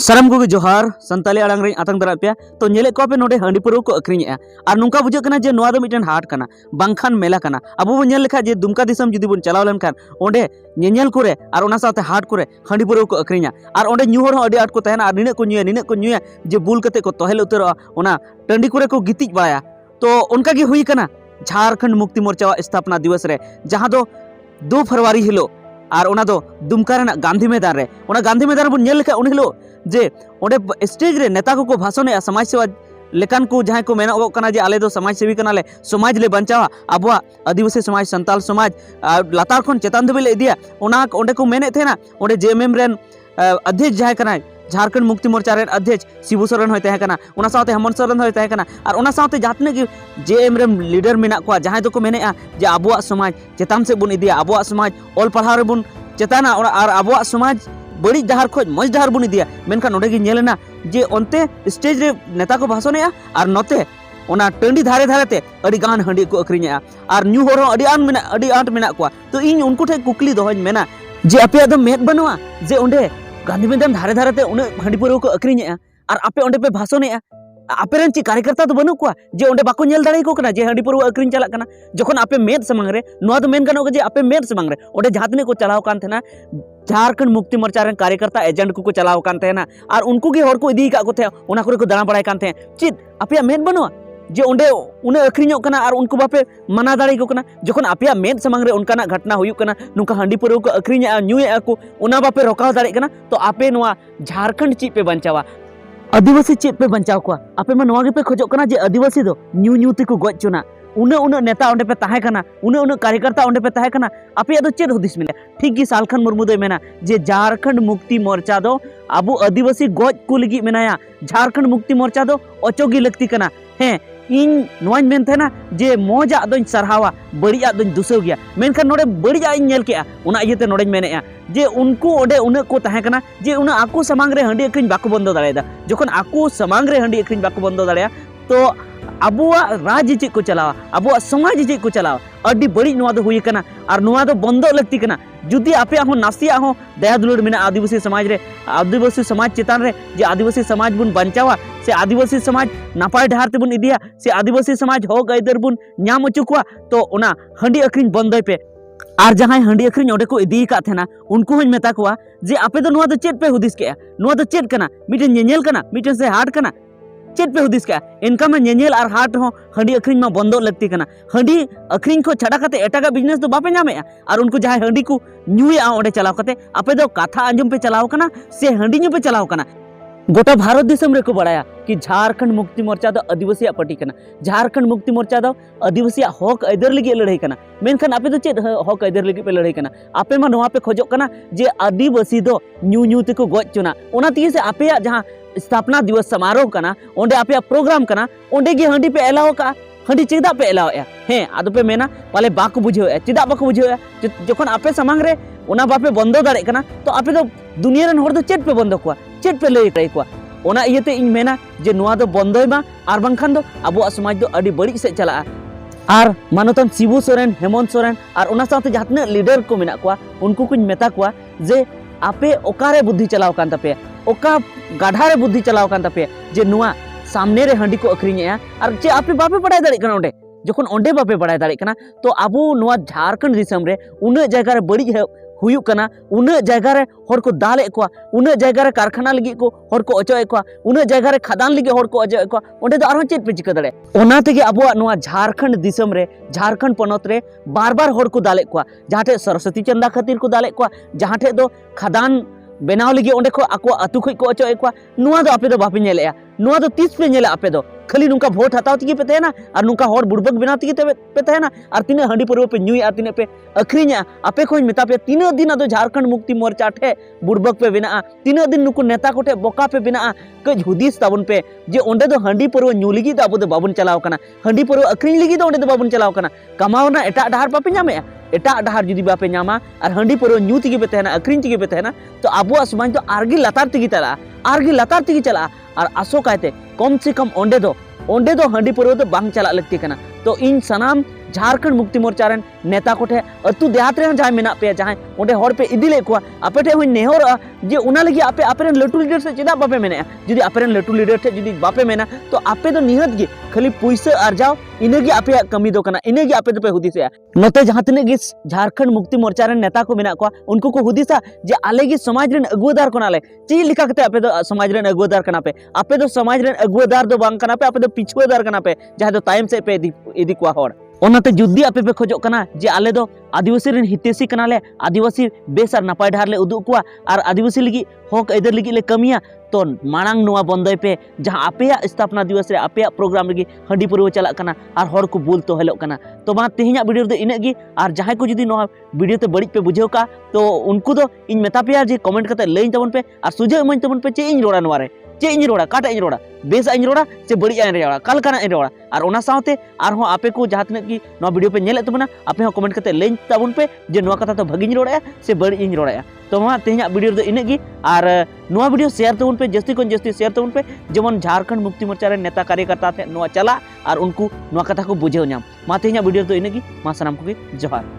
साराम को जोहार संताली आड़ांग रे आतंग दरा पे तो नेले को पे नोडे हांडी पुरो को अक्रिᱧᱮᱜᱼᱟ और नुका बुझे कना जे नोआ दो मिटन हाट कना बांखान मेला कना अबो बो नेल लेखा जे दुमका दिसम जुदी बन चलाव लेनखान ओंडे नेनेल करे और ओना साथे हाट करे हांडी पुरो को अक्रिᱧा और ओंडे न्यू हर अडी आट को तहना और निने को न्यूया जे बुल कते को तोहेल उतरवा ओना टंडी करे को गितिज बाया तो उनका गे हुई कना झारखंड मुक्ति मोर्चा स्थापना दिवस रे जहां दो 2 फरवरी हिलो और ओना दो दुमका रेना गांधी मैदान रे ओना गांधी मैदान बन नेल लेखा उन हिलो जे ओंडे स्टेज रे नेता को भाषण समाज सेवा लेकान को जहां को मेना कना जे आले दो समाज सेवी कनाले समाज ले बंचावा अबवा आदिवासी समाज संताल समाज लातार खन चेतान दबे इदिया ओना ओंडे को मेने थेना ओंडे जेएमएम रेन अध्यक्ष जहां कना झारखंड मुक्ति मोर्चा रेन अध्यक्ष शिबू सोरेन होय तहे कना ओना साथे हेमंत सोरेन होय तहे कना और ओना साथे जातने की जेएम रेन लीडर मेना को जहां दो को मेनेआ जे अबवा समाज चेतान से बुन इदिया अबवा समाज ऑल पढ़ाव रे बुन चेताना और अबवा समाज बड़ी डहार खोज मज डहार बुन इदिया मेनखान ओंडे गे नेलेना जे ओनते स्टेज रे नेता को भाषणेआ और नोते ओना टंडी धारे धारेते अडी गान हंडी को अक्रिᱧेआ और न्यू हर अडी आंट मेना को तो इन उनको ठे कुकली दोहज मेना जे आपे दो मेद बनवा जे ओंडे गांधी मैदान धारे धारेते उन हंडी पुरो को अक्रिᱧेआ और आपे ओंडे पे भाषणेआ आपे रेन ची कार्यकर्ता तो बनु को जे ओंडे बाको नेल दाड़े को कना जे हंडी पुरो अक्रिñ चला कना जखन आपे मेद समंग रे नोआ दो मेन गनो जे आपे मेद समंग रे ओंडे जहातने को चलाव कान थेना झारखंड मुक्ति मोर्चा रेन कार्यकर्ता एजेंट को चलाव कान थेना और उनको गे हर को इदी का को थे ओना करे को दाना बड़ाय कान थे चित आपे मेद बनुआ जे ओंडे उने अक्रिñो कना और उनको बापे मना दाड़े को कना जखन आपे मेद समंग रे उनका घटना हुयु कना नुका हंडी पुरो को अक्रिñा न्यूए को उना बापे रोकाव दाड़े कना तो आपे नोआ झारखंड ची पे बंचावा आदिवासी चेत पे बंचाव को आपे मा नोआ गे पे खोजो कना जे आदिवासी दो न्यू ते को गज चुना उन नेता ओंडे पे ताहे कना उन कार्यकर्ता ओंडे पे ताहे कना आपे दो चेत हुदिस मिले ठीक गी सालखन मुर्मू दो मेना जे झारखंड मुक्ति मोर्चा दो अबो आदिवासी गज को लगी मेनाया झारखंड मुक्ति मोर्चा दो अचोगी लगती कना हे इन नोआñ मेन थेना जे मोजा दोñ सरहावा बड़िया दोñ दुसो गया मेनखान नोडे बड़िया इन नेल केआ उना इयते नोडेñ मेनेआ जे उनको ओडे उन को ताहे कना जे उना आको समांग रे हंडी अक्रिñ बाको बंदो दाड़ेदा जखन आको समांग रे हंडी अक्रिñ बाको बंदो दाड़ेया तो अबुआ राज्य चेक को चलावा अबुआ समाज चेक को चलावा अड्डी बड़ी नोआ दो हुई कना और नोआ दो बंदो लगती कना जुदी आपे हो नासिया हो दया दुलड़ मेना आदिवासी समाज रे आदिवासी समाज चेतान रे जे आदिवासी समाज बुन बंचावा से आदिवासी समाज नापाय डहार ते बुन इदिया से आदिवासी समाज होग आइदर बुन न्याम अचुकुआ तो ओना हंडी अक्रिñ बंदोय पे और जहां हंडी अक्रिñ ओडे को इदी का थेना उनको हन मेता कोआ जे आपे दो नोआ दो चेत पे हुदिस केआ नोआ दो चेत कना मिटन नेनेल कना मिटन से हाट कना चेत पे हुदिस का इनका में नेनेल और हाट हो हंडी अक्रिñ मा बंदो लगती कना हंडी अक्रिñ को छड़ा कते एटागा बिजनेस तो बापे नामेआ और उनको जहां हंडी को न्यूए ओडे चलाव कते आपे दो कथा अंजम पे चलाव कना से हंडी न्यू पे चलाव कना गोटा भारत देशम रे को बड़ाया कि झारखंड मुक्ति मोर्चा दो आदिवासी पार्टी कना झारखंड मुक्ति मोर्चा दो आदिवासी हक अदर लगी लड़ाई कना मेनखान आपे दो चेत हक अदर लगी पे लड़ाई कना आपे मा नोआ पे खोजो कना जे आदिवासी दो न्यू ते को गज चुना ओना तिये से आपे जहां स्थापना दिवस समारोह कना ओंडे आपे प्रोग्राम कना ओंडे गे हंडी पे एलाव का हंडी चेदा पे एलाव हे आदो पे मेना पाले बाको बुझे चेदा बाको बुझे जखन आपे समांग रे ओना बापे बंदो दाड़े कना तो आपे दो दुनिया रन हर दो चेत पे बंदो को चेत पे लई टाई को ओना इयते इन मेना जे नोआ दो बंदोय मा आर बांखान दो अबो समाज दो अडी बड़ी से चला और मानतन शिबू सोरेन हेमंत सोरेन और ओना साथे जहातने लीडर को मेना को उनको कुछ मेता को जे आपे ओकारे बुद्धि चलाव कान तपे ओका गाढ़ारे बुद्धि चलाव कान तपे जे नोआ सामने रे हंडी को अक्रिñेआ और जे आपे बापे बड़ाय दाड़े कना ओंडे जखन ओंडे बापे बड़ाय दाड़े कना तो अबो नोआ झारखंड दिसम रे उन जगह रे बड़ी हुयु कना उन जगह रे हर को दाले को उन जगह रे कारखाना लगी को हर को अचोय को उन जगह रे खदान लगी हर को अचोय को ओंडे दो आरो चेत पे चिका दाड़े ओना तेगे अबो नोआ झारखंड दिसम रे झारखंड पनोत रे बार बार हर को दाले को जहाटे सरस्वती चंदा खातिर को दाले को जहाटे दो खदान बेनाव लगी ओंडे को आको अतु खई को अचोय को नोआ दो आपे दो बापे नेलेआ नोआ दो 30 पे नेले आपे दो खाली नुका वोट हताव तिगे पे तहेना और नुका हर बुड़बक बिना तिगे पे तहेना और तीन हंडी पुरो पे न्यूई आ तीन पे अक्रिñा आपे को मेता पे तीन दिन दो झारखंड मुक्ति मोर्चा ठे बुड़बक पे बिना तीन दिन नुको नेता कोठे बोका पे बिना कज हुदिस ताबुन पे जे ओंडे दो हंडी पुरो न्यू लगी तो अबो दो बाबुन चलाव कना हंडी पुरो अक्रिñ लगी तो ओंडे दो बाबुन चलाव कना कमावना एटा डहार बापे नामेआ एटा डहार जुदी बापे नामा और हंडी पुरो न्यू तिगे पे तहेना अक्रिñ तिगे पे तहेना तो अबो समाज तो आरगी लतार तिगे चला आरगी लतार तिगे चला और आसो कायते कम से कम ओंडे दो हंडी पुरो तो बांग चला लगती कना तो इन सनाम झारखंड मुक्ति मोर्चा रेन नेता को ठे अतु देहात रे जहां मेना पे जहां ओंडे हर पे इदी ले को आपे ठे हुई नेहर जे उना लगी आपे आपे लटू लीडर से चेदा बापे मेना जुदी आपे लटू लीडर ठे जुदी बापे मेना तो आपे तो निहत गे खाली पैसा अर्जाव इनेगी आपे कमी दो कना इनेगी आपे तो पे हुदिसे नते जहां तने गे झारखंड मुक्ति मोर्चा रेन नेता को मेना को उनको को हुदिसा जे आले गे समाज रेन अगुदार कोनाले ची लिखा कते आपे तो समाज रेन अगुदार कना पे आपे तो समाज रेन अगुदार दो बांग कना पे आपे तो पिछुएदार कना पे जहां तो टाइम से पे इदी को हर ओनाते जुद्दी आपे पे खोजो कना जे आले दो आदिवासी रेन हितेसी कनाले आदिवासी बेस और नपाय ढार ले उदुग कुआ और आदिवासी लगी हक इधर लगी ले कमिया तो मांग नुआ बंदय पे जहां आपे स्थापना दिवस रे आपे प्रोग्राम लगी हंडी पुरव चला कना और हर को बोल तो हेलो कना तो मा तेहिया वीडियो दो इने गी और जहां को जुदी नो वीडियो ते बड़ी पे बुझेव का तो उनको दो इन मेता पे जे कमेंट करते लेइन तबन पे और सुझाव इमाइन तबन पे चे इन रोड़ा नवा रे चे इन रोड़ा काटा इन रोड़ा बेस इन रोड़ा से बड़ी इन रोड़ा कल काना इन रोड़ा और ओना साथे और हो आपे को जहां तने की नो वीडियो पे नेले तबना आपे हो कमेंट करते लेइन तबन पे जे नो कथा तो भगिन रोड़ा से बड़ी इन रोड़ा तो मा तेहिया वीडियो दो इने गी और नो वीडियो शेयर तबन पे जस्ती कोन जस्ती शेयर तबन पे जेमन झारखंड मुक्ति मोर्चा रे नेता कार्यकर्ता थे नो चला और उनको नो कथा को बुझेव नाम मा तेहिया वीडियो दो इने गी मा सनाम को जोहार।